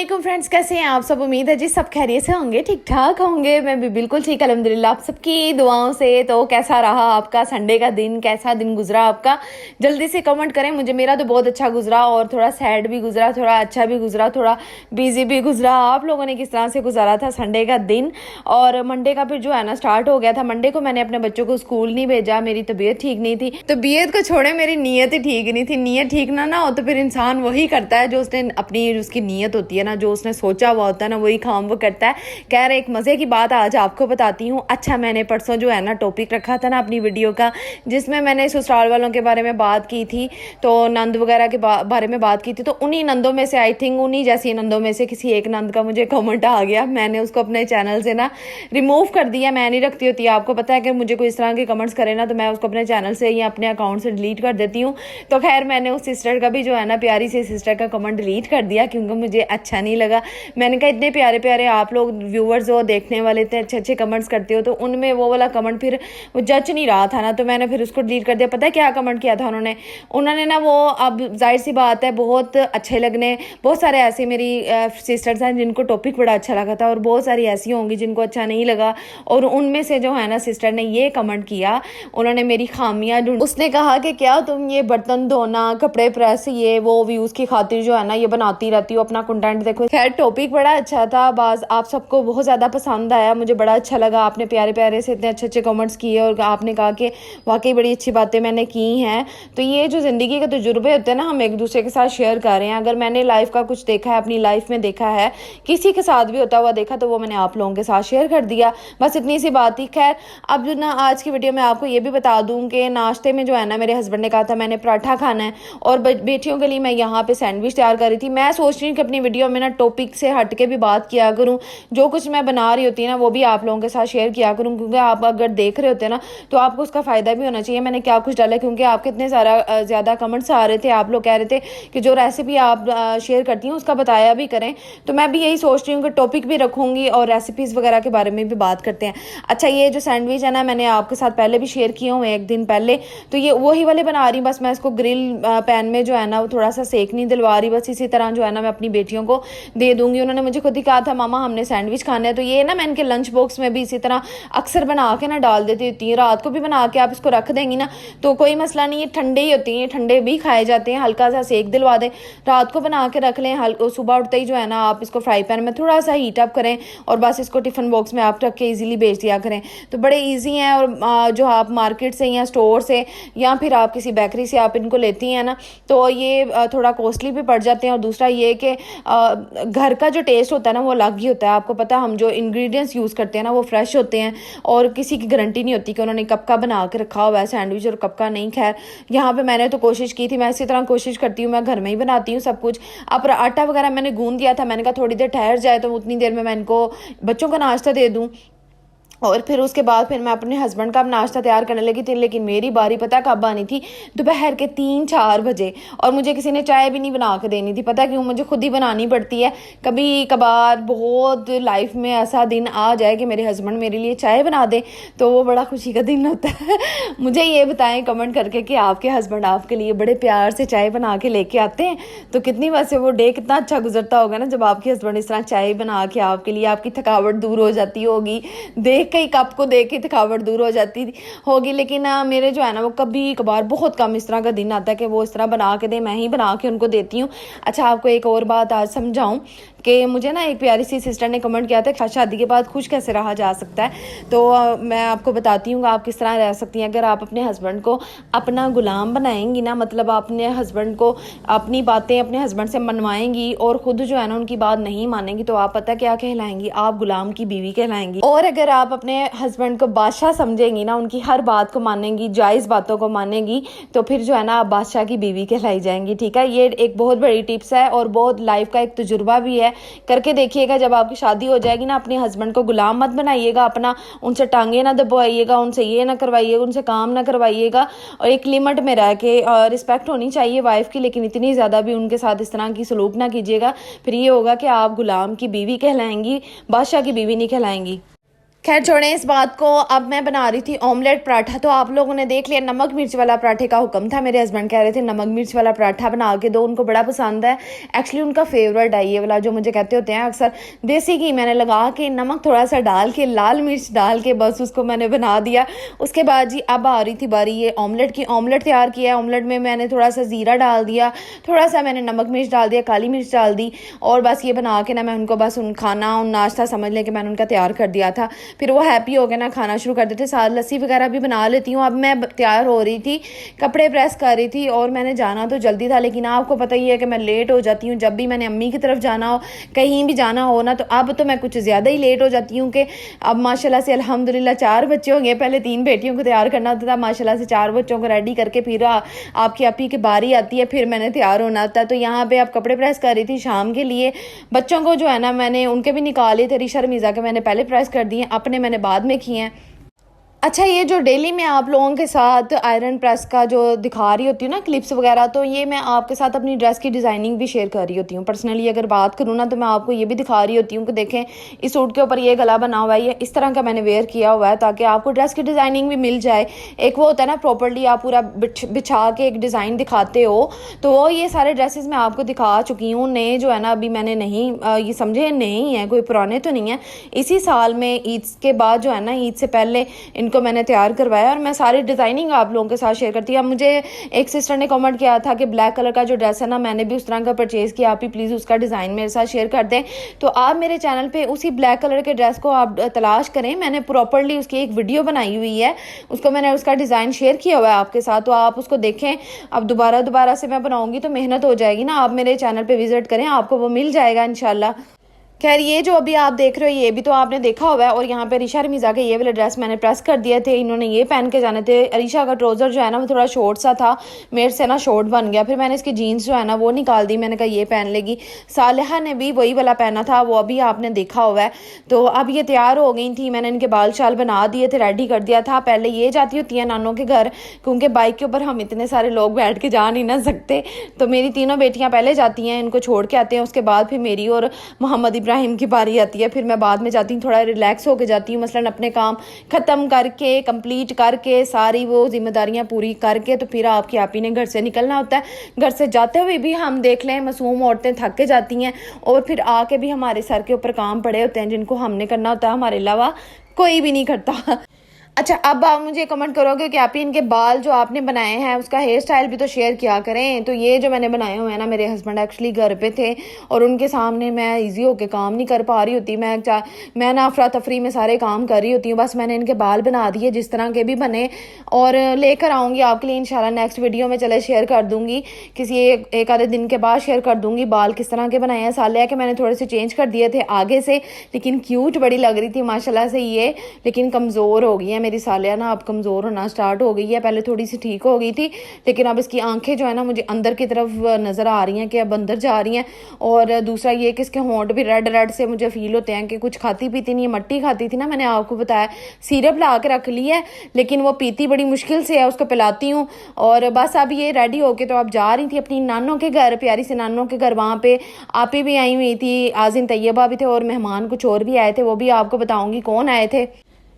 वालेकुम फ्रेंड्स, कैसे हैं आप सब। उम्मीद है जी सब खैरियत से होंगे, ठीक ठाक होंगे। मैं भी बिल्कुल ठीक अल्हम्दुलिल्लाह, आप सबकी दुआओं से। तो कैसा रहा आपका संडे का दिन, कैसा दिन गुजरा आपका, जल्दी से कमेंट करें मुझे। मेरा तो बहुत अच्छा गुजरा और थोड़ा सैड भी गुजरा, थोड़ा अच्छा भी गुजरा, थोड़ा बिजी भी गुजरा। आप लोगों ने किस तरह से गुजारा था संडे का दिन। और मंडे का फिर जो है ना स्टार्ट हो गया था। मंडे को मैंने अपने बच्चों को स्कूल नहीं भेजा, मेरी तबीयत ठीक नहीं थी। तबीयत को छोड़े मेरी नीयत ही ठीक नहीं थी। नीयत ठीक ना हो तो फिर इंसान वही करता है जो उसने अपनी उसकी नीयत होती है ना, जो उसने सोचा हुआ होता है ना, वही काम वो करता है। कह रहे एक मज़े की बात आज आपको बताती हूँ। अच्छा, मैंने परसों जो है ना टॉपिक रखा था ना अपनी वीडियो का, जिसमें मैंने ससुराल वालों के बारे में बात की थी, तो नंद वगैरह के बारे में बात की थी। तो उन्हीं नंदों में से, आई थिंक उन्हीं जैसी नंदों में से किसी एक नंद का मुझे कमेंट आ गया। मैंने उसको अपने चैनल से ना रिमूव कर दिया। मैं नहीं रखती होती, आपको पता है कि मुझे कोई इस तरह के कमेंट्स करे ना तो मैं उसको अपने चैनल से या अपने अकाउंट से डिलीट कर देती हूँ। तो खैर मैंने उस सिस्टर का भी जो है ना, प्यारी सी सिस्टर का कमेंट डिलीट कर दिया, क्योंकि मुझे अच्छा नहीं लगा। मैंने कहा इतने प्यारे प्यारे आप लोग व्यूवर्स हो, देखने वाले इतने अच्छे अच्छे कमेंट्स करते हो, तो उनमें वो वाला कमेंट फिर वो जच नहीं रहा था ना, तो मैंने फिर उसको डिलीट कर दिया। पता है क्या कमेंट किया था उन्होंने ना, वो अब जाहिर सी बात है बहुत अच्छे लगने, बहुत सारे ऐसे मेरी सिस्टर्स हैं जिनको टॉपिक बड़ा अच्छा लगा था, और बहुत सारी ऐसी होंगी जिनको अच्छा नहीं लगा। और उनमें से जो है ना सिस्टर ने ये कमेंट किया, उन्होंने मेरी खामियां ढूंढ, उसने कहा कि क्या तुम ये बर्तन धोना, कपड़े प्रेस, ये वो व्यूज़ की खातिर जो है ना ये बनाती रहती हो, अपना कंटेंट देखो। खैर टॉपिक बड़ा अच्छा था, बाज आप सबको बहुत ज़्यादा पसंद आया, मुझे बड़ा अच्छा लगा। आपने प्यारे प्यारे से इतने अच्छे अच्छे कमेंट्स किए और आपने कहा कि वाकई बड़ी अच्छी बातें मैंने की हैं। तो ये जो ज़िंदगी के तजुर्बे होते हैं ना, हम एक दूसरे के साथ शेयर कर रहे हैं। अगर मैंने लाइफ का कुछ देखा है, अपनी लाइफ में देखा है, किसी के साथ भी होता हुआ देखा, तो वो मैंने आप लोगों के साथ शेयर कर दिया। बस इतनी सी बात थी। खैर अब जो ना आज की वीडियो में आपको ये भी बता दूं कि नाश्ते में जो है ना मेरे हस्बैंड ने कहा था मैंने पराठा खाना है, और बेटियों के लिए मैं यहाँ पे सैंडविच तैयार कर रही थी। मैं सोच रही हूँ कि अपनी वीडियो में ना टॉपिक से हट के भी बात किया करूँ, जो कुछ मैं बना रही होती है ना वो भी आप लोगों के साथ शेयर किया करूँ, क्योंकि आप अगर देख रहे होते हैं ना तो आपको उसका फ़ायदा भी होना चाहिए। मैंने क्या कुछ डाला, क्योंकि आपके इतने सारा ज़्यादा कमेंट्स आ रहे थे, आप लोग कह रहे थे कि जो रेसिपी आप शेयर करती हैं उसका बताया भी करें। तो मैं भी यही सोच रही हूँ कि टॉपिक भी रखूँगी और रेसिपीज़ वगैरह के बारे में भी बात करते हैं। अच्छा, ये जो सैंडविच है ना मैंने आपके साथ पहले भी शेयर किए हुए एक दिन पहले, तो ये वही वाले बना रही हूँ। बस मैं इसको ग्रिल पैन में जो है ना वो थोड़ा सा सेक नहीं दिलवा रही, बस इसी तरह जो है ना मैं अपनी बेटियों को दे दूंगी। उन्होंने मुझे खुद ही कहा था मामा हमने सैंडविच खाना है, तो ये ना मैं इनके लंच बॉक्स में भी इसी तरह अक्सर बना के ना डाल देती होती हूँ। रात को भी बना के आप इसको रख देंगी ना तो कोई मसला नहीं, ये ठंडे ही होती हैं, ठंडे भी खाए जाते हैं। हल्का सा सेक दिलवा दें, रात को बना के रख लें, सुबह उठते ही जो है ना आप इसको फ्राई पैन में थोड़ा सा हीट अप करें और बस इसको टिफिन बॉक्स में आप रख के ईजिली भेज दिया करें। तो बड़े ईजी हैं, और जो आप मार्केट से या स्टोर से या फिर आप किसी बेकरी से आप इनको लेती हैं ना तो ये थोड़ा कॉस्टली भी पड़ जाते हैं। और दूसरा ये कि घर का जो टेस्ट होता है ना वो अलग ही होता है। आपको पता है हम जो इंग्रेडिएंट्स यूज़ करते हैं ना वो फ्रेश होते हैं, और किसी की गारंटी नहीं होती कि उन्होंने कब का बना के रखा हुआ है सैंडविच और कब का नहीं। खैर यहाँ पे मैंने तो कोशिश की थी, मैं इसी तरह कोशिश करती हूँ, मैं घर में ही बनाती हूँ सब कुछ। अब आटा वगैरह मैंने गूंद दिया था, मैंने कहा थोड़ी देर ठहर जाए तो उतनी देर में मैं इनको बच्चों का नाश्ता दे दूँ, और फिर उसके बाद फिर मैं अपने हस्बैंड का नाश्ता तैयार करने लगी थी। लेकिन मेरी बारी पता कब आनी थी, दोपहर के 3-4 बजे, और मुझे किसी ने चाय भी नहीं बना के देनी थी। पता क्यों, मुझे खुद ही बनानी पड़ती है। कभी कभार बहुत लाइफ में ऐसा दिन आ जाए कि मेरे हस्बैंड मेरे लिए चाय बना दे, तो वो बड़ा खुशी का दिन होता है। मुझे ये बताएं कमेंट करके कि आपके हस्बैंड आपके लिए बड़े प्यार से चाय बना के लेके आते हैं, तो कितनी वैसे वो डे कितना अच्छा गुजरता होगा ना जब आपके हस्बैंड इस तरह चाय बना के आपके लिए, आपकी थकावट दूर हो जाती होगी, देख कई कप को देख के थकावट दूर हो जाती होगी। लेकिन मेरे जो है ना वो कभी कभार बहुत कम इस तरह का दिन आता है कि वो इस तरह बना के दे, मैं ही बना के उनको देती हूँ। अच्छा, आपको एक और बात आज समझाऊं कि मुझे ना एक प्यारी सी सिस्टर ने कमेंट किया था शादी के बाद खुश कैसे रहा जा सकता है। तो मैं आपको बताती हूँ आप किस तरह रह सकती हैं। अगर आप अपने हस्बैंड को अपना गुलाम बनाएंगी ना, मतलब अपने हस्बैंड को अपनी बातें अपने हस्बैंड से मनवाएंगी और खुद जो है ना उनकी बात नहीं मानेंगी, तो आप पता क्या कहलाएंगी, आप गुलाम की बीवी कहलाएंगी। और अगर आप अपने हस्बैंड को बादशाह समझेंगी ना, उनकी हर बात को मानेंगी, जायज़ बातों को मानेंगी, तो फिर जो है ना आप बादशाह की बीवी कहलाई जाएंगी। ठीक है, ये एक बहुत बड़ी टिप्स है और बहुत लाइफ का एक तजुर्बा भी है, करके देखिएगा। जब आपकी शादी हो जाएगी ना, अपने हस्बैंड को गुलाम मत बनाइएगा अपना, उनसे टांगे ना दबवाइएगा, उनसे ये ना करवाइएगा, उनसे काम ना करवाइएगा, और एक लिमिट में रह के रिस्पेक्ट होनी चाहिए वाइफ की, लेकिन इतनी ज़्यादा भी उनके साथ इस तरह की सलूक ना कीजिएगा। फिर ये होगा कि आप गुलाम की बीवी कहलाएंगी, बादशाह की बीवी नहीं कहलाएंगी। खैर छोड़ें इस बात को। अब मैं बना रही थी ऑमलेट पराठा। तो आप लोगों ने देख लिया, नमक मिर्च वाला पराठे का हुक्म था। मेरे हस्बैंड कह रहे थे नमक मिर्च वाला पराठा बना के दो, उनको बड़ा पसंद है। एक्चुअली उनका फेवरेट है ये वाला, जो मुझे कहते होते हैं अक्सर। देसी घी मैंने लगा के, नमक थोड़ा सा डाल के, लाल मिर्च डाल के बस उसको मैंने बना दिया। उसके बाद जी अब आ रही थी बारी ये ऑमलेट की। ऑमलेट तैयार किया। ऑमलेट में मैंने थोड़ा सा ज़ीरा डाल दिया, थोड़ा सा मैंने नमक मिर्च डाल दिया, काली मिर्च डाल दी, और बस ये बना के ना मैं उनको बस उन खाना उन नाश्ता समझ लें कि मैंने उनका तैयार कर दिया था। फिर वो हैप्पी हो ना खाना शुरू कर देते। साथ लस्सी वगैरह भी बना लेती हूँ। अब मैं तैयार हो रही थी, कपड़े प्रेस कर रही थी, और मैंने जाना तो जल्दी था, लेकिन आपको पता ही है कि मैं लेट हो जाती हूँ जब भी मैंने अम्मी की तरफ जाना हो, कहीं भी जाना हो ना। तो अब तो मैं कुछ ज़्यादा ही लेट हो जाती हूँ कि अब माशाल्लाह से अल्हम्दुलिल्लाह 4 बच्चे होंगे। पहले 3 बेटियों को तैयार करना होता था, माशाल्लाह से 4 बच्चों को रेडी करके फिर आपकी अपी की बारी आती है, फिर मैंने तैयार होना होता है। तो यहाँ पे अब कपड़े प्रेस कर रही थी शाम के लिए। बच्चों को जो है ना मैंने उनके भी निकाले थे, रिशा रमीज़ा के मैंने पहले प्रेस कर दिए, अपने मैंने बाद में किए हैं। अच्छा, ये जो डेली मैं आप लोगों के साथ आयरन प्रेस का जो दिखा रही होती हूँ ना क्लिप्स वगैरह, तो ये मैं आपके साथ अपनी ड्रेस की डिज़ाइनिंग भी शेयर कर रही होती हूँ। पर्सनली अगर बात करूँ ना, तो मैं आपको ये भी दिखा रही होती हूँ कि देखें इस सूट के ऊपर ये गला बना हुआ है, ये इस तरह का मैंने वेयर किया हुआ है, ताकि आपको ड्रेस की डिज़ाइनिंग भी मिल जाए। एक वो होता है ना प्रॉपर्ली आप पूरा बिछा के एक डिज़ाइन दिखाते हो, तो वो ये सारे ड्रेसेस मैं आपको दिखा चुकी हूँ। नए जो है ना अभी मैंने नहीं ये समझे नहीं है, कोई पुराने तो नहीं है। इसी साल में ईद के बाद जो है ना, ईद से पहले इनको मैंने तैयार करवाया, और मैं सारी डिज़ाइनिंग आप लोगों के साथ शेयर करती हूँ। मुझे एक सिस्टर ने कमेंट किया था कि ब्लैक कलर का जो ड्रेस है ना, मैंने भी उस तरह का परचेज़ किया, आप ही प्लीज़ उसका डिज़ाइन मेरे साथ शेयर कर दें। तो आप मेरे चैनल पे उसी ब्लैक कलर के ड्रेस को आप तलाश करें, मैंने प्रॉपर्ली उसकी एक वीडियो बनाई हुई है, उसको मैंने उसका डिज़ाइन शेयर किया हुआ है आपके साथ, तो आप उसको देखें। अब दोबारा से मैं बनाऊँगी तो मेहनत हो जाएगी ना। आप मेरे चैनल पर विजिट करें, आपको वो मिल जाएगा इंशाल्लाह। खैर ये जो अभी आप देख रहे हो ये भी तो आपने देखा हुआ है। और यहाँ पे रिशा रमीज़ा के ये वाले ड्रेस मैंने प्रेस कर दिए थे, इन्होंने ये पहन के जाने थे। रिशा का ट्राउज़र जो है ना वो थोड़ा शॉर्ट सा था, मेरे से ना शॉर्ट बन गया, फिर मैंने इसकी जीन्स जो है ना वो निकाल दी, मैंने कहा ये पहन लेगी। सालिहा ने भी वही वाला पहना था, वो अभी आपने देखा हुआ है। तो अब ये तैयार हो गई थी, मैंने इनके बाल शाल बना दिए थे, रेडी कर दिया था। पहले ये जाती होती है नानों के घर, क्योंकि बाइक के ऊपर हम इतने सारे लोग बैठ के जा नहीं ना सकते, तो मेरी तीनों बेटियाँ पहले जाती हैं, इनको छोड़ के आते हैं, उसके बाद फिर मेरी और मोहम्मद इब्राहिम की बारी आती है। फिर मैं बाद में जाती हूँ, थोड़ा रिलैक्स होकर जाती हूँ, मसलन अपने काम ख़त्म करके कंप्लीट करके सारी वो जिम्मेदारियाँ पूरी करके, तो फिर आपकी आपी ने घर से निकलना होता है। घर से जाते हुए भी हम देख लें मासूम औरतें थक के जाती हैं, और फिर आके भी हमारे सर के ऊपर काम पड़े होते हैं जिनको हमने करना होता है, हमारे अलावा कोई भी नहीं करता। अच्छा, अब आप मुझे कमेंट करोगे कि आप इनके बाल जो आपने बनाए हैं उसका हेयर स्टाइल भी तो शेयर किया करें। तो ये जो मैंने बनाए हुए हैं ना, मेरे हस्बैंड एक्चुअली घर पे थे और उनके सामने मैं इजी होके काम नहीं कर पा रही होती, मैं ना अफरा तफरी में सारे काम कर रही होती हूँ। बस मैंने इनके बाल बना दिए जिस तरह के भी बने, और लेकर आऊँगी आपके लिए इंशाल्लाह नेक्स्ट वीडियो में। चले शेयर कर दूँगी किसी एक आधे दिन के बाद शेयर कर दूँगी बाल किस तरह के बनाए हैं। सालिया के मैंने थोड़े से चेंज कर दिए थे आगे से, लेकिन क्यूट बड़ी लग रही थी माशाल्लाह से ये, लेकिन कमज़ोर हो गई है मेरी सालिया ना, अब कमज़ोर होना स्टार्ट हो गई है। पहले थोड़ी सी ठीक हो गई थी, लेकिन अब इसकी आंखें जो है ना मुझे अंदर की तरफ नज़र आ रही हैं कि अब अंदर जा रही हैं। और दूसरा ये कि इसके होंठ भी रेड से मुझे फील होते हैं कि कुछ खाती पीती नहीं है। मट्टी खाती थी ना, मैंने आपको बताया, सिरप ला के रख ली है, लेकिन वो पीती बड़ी मुश्किल से है, उसको पिलाती हूँ। और बस अब ये रेडी होके तो अब जा रही थी अपनी नानों के घर, प्यारी से नानों के घर। वहाँ पे आपी भी आई हुई थी, आज़िन तैयबा भी थे, और मेहमान कुछ और भी आए थे, वो भी आपको बताऊँगी कौन आए थे।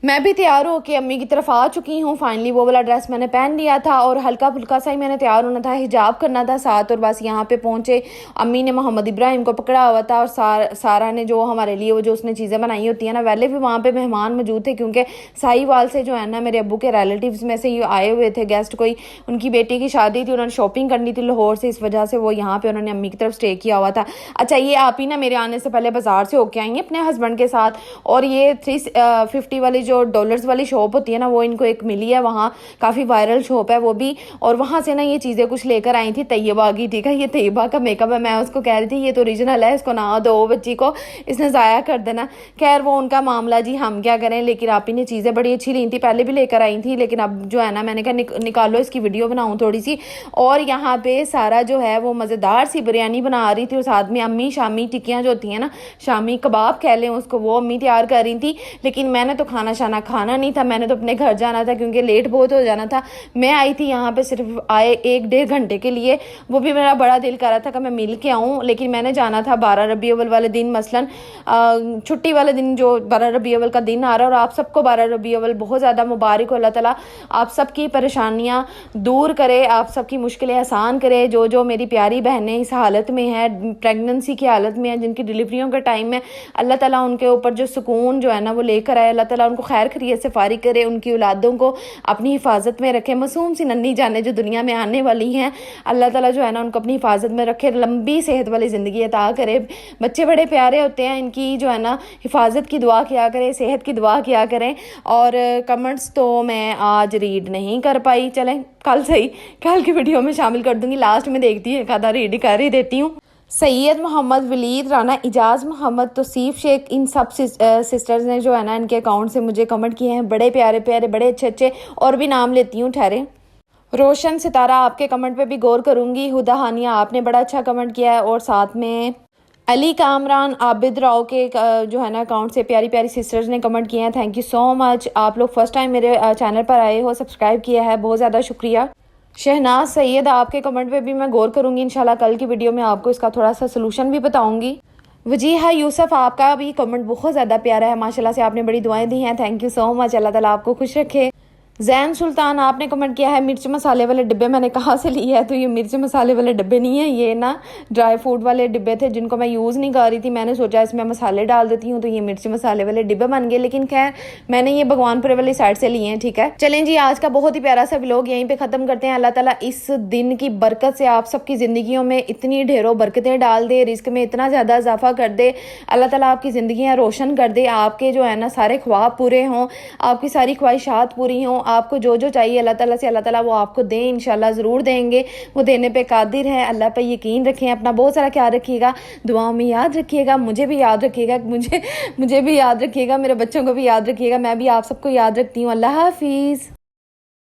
मैं भी तैयार होकर अम्मी की तरफ आ चुकी हूँ। फाइनली वो वाला ड्रेस मैंने पहन लिया था, और हल्का फुल्का सा ही मैंने तैयार होना था, हिजाब करना था साथ। और बस यहाँ पे पहुँचे, अम्मी ने मोहम्मद इब्राहिम को पकड़ा हुआ था, और सारा ने जो हमारे लिए वो जो उसने चीज़ें बनाई होती हैं ना, पहले भी वहाँ पे मेहमान मौजूद थे, क्योंकि साहिवाल से जो है ना मेरे अब्बू के रिलेटिव्स में से ये आए हुए थे गेस्ट, कोई उनकी बेटी की शादी थी, उन्होंने शॉपिंग करनी थी लाहौर से, इस वजह से वो यहाँ पर उन्होंने अम्मी की तरफ स्टे किया हुआ था। अच्छा, ये आप ही ना मेरे आने से पहले बाजार से होके आई हैं अपने हस्बैंड के साथ, और ये 350 वाली जो डॉलर्स वाली शॉप होती है ना, वो इनको एक मिली है, वहाँ काफ़ी वायरल शॉप है वो भी, और वहाँ से ना ये चीज़ें कुछ लेकर आई थी तैयबा की। ठीक है, ये तैयबा का मेकअप है, मैं उसको कह रही थी ये तो ओरिजिनल है, इसको ना दो बच्ची को, इसने ज़ाया कर देना। खैर वो उनका मामला जी, हम क्या करें। लेकिन आप ही ने चीज़ें बड़ी अच्छी ली थी, पहले भी लेकर आई थी, लेकिन अब जो है ना मैंने कहा निकालो इसकी वीडियो बनाऊँ थोड़ी सी। और यहाँ पे सारा जो है वो मज़ेदार सी बिरयानी बना रही थी, और साथ में अम्मी शामी टिक्कियाँ जो होती हैं ना, शामी कबाब कह लें उसको, वो अम्मी तैयार कर रही थी। लेकिन मैंने तो खाना शाना खाना नहीं था, मैंने तो अपने घर जाना था क्योंकि लेट बहुत हो जाना था। मैं आई थी यहाँ पे सिर्फ आए 1-1.5 घंटे के लिए, वो भी मेरा बड़ा दिल कर रहा था कि मैं मिल के आऊँ, लेकिन मैंने जाना था 12 रबी अव्वल वाले दिन, मसलन छुट्टी वाले दिन जो 12 रबी अव्वल का दिन आ रहा है। और आप सबको 12 रबी अव्वल बहुत ज़्यादा मुबारक हो। अल्लाह ताला आप सबकी परेशानियाँ दूर करे, आप सबकी मुश्किलें आसान करे। जो जो मेरी प्यारी बहनें इस हालत में है, प्रेगनेंसी की हालत में है, जिनकी डिलीवरियों का टाइम है, अल्लाह ताला उनके ऊपर जो सुकून जो है ना वो लेकर आए। अल्लाह ताला उनको खैर खैरियत से फारिग करे, उनकी औलादों को अपनी हिफाजत में रखे। मासूम सी नन्ही जाने जो दुनिया में आने वाली हैं, अल्लाह ताला जो है ना उनको अपनी हिफाजत में रखे, लंबी सेहत वाली ज़िंदगी अता करे। बच्चे बड़े प्यारे होते हैं, इनकी जो है ना हिफाजत की दुआ किया करें, सेहत की दुआ किया करें। और कमेंट्स तो मैं आज रीड नहीं कर पाई, चलें कल सही, कल की वीडियो में शामिल कर दूंगी, लास्ट में देखती हूँ, एक आधा रीड कर ही देती हूँ। सैयद मोहम्मद वलीद राना, इजाज़ मोहम्मद, तौसीफ शेख, इन सब सिस्टर्स ने जो है ना इनके अकाउंट से मुझे कमेंट किए हैं, बड़े प्यारे प्यारे, बड़े अच्छे अच्छे। और भी नाम लेती हूँ, ठहरे। रोशन सितारा, आपके कमेंट पे भी गौर करूँगी। हुदा हानिया, आपने बड़ा अच्छा कमेंट किया है। और साथ में अली कामरान, आबिद राव के जो है ना अकाउंट से प्यारी प्यारी सिस्टर्स ने कमेंट किए हैं। Thank you so much. आप लोग फर्स्ट टाइम मेरे चैनल पर आए हो, सब्सक्राइब किया है, बहुत ज़्यादा शुक्रिया। शहनाज सैयद, आपके कमेंट पे भी मैं गौर करूँगी, इंशाल्लाह कल की वीडियो में आपको इसका थोड़ा सा सोल्यूशन भी बताऊँगी। वजीहा यूसुफ, आपका भी कमेंट बहुत ज़्यादा प्यारा है, माशाल्लाह से आपने बड़ी दुआएं दी हैं, थैंक यू सो मच। अल्लाह ताला आपको खुश रखे। जैन सुल्तान, आपने कमेंट किया है मिर्च मसाले वाले डिब्बे मैंने कहाँ से लिए है, तो ये मिर्च मसाले वाले डिब्बे नहीं है, ये ना ड्राई फ्रूट वाले डिब्बे थे जिनको मैं यूज़ नहीं कर रही थी। मैंने सोचा इसमें मसाले डाल देती हूँ, तो ये मिर्च मसाले वाले डिब्बे बन गए। लेकिन खैर मैंने ये भगवानपुर वाली साइड से लिए हैं, ठीक है। चलें जी, आज का बहुत ही प्यारा सा व्लॉग यहीं पर ख़त्म करते हैं। अल्लाह ताला इस दिन की बरकत से आप सबकी ज़िंदगियों में इतनी ढेरों बरकतें डाल दे, रिस्क में इतना ज़्यादा इजाफा कर दे। अल्लाह ताला आपकी ज़िंदगियाँ रोशन कर दे, आपके जो है ना सारे ख्वाब पूरे हों, आपकी सारी ख्वाहिशात पूरी हों, आपको जो जो चाहिए अल्लाह ताला से अल्लाह ताला वो आपको दें, इंशाल्लाह ज़रूर देंगे, वो देने पे कादिर है। अल्लाह पे यकीन रखें, अपना बहुत सारा ख्याल रखिएगा, दुआओं में याद रखिएगा, मुझे भी याद रखिएगा, मुझे भी याद रखिएगा, मेरे बच्चों को भी याद रखिएगा, मैं भी आप सबको याद रखती हूँ। अल्लाह हाफिज़।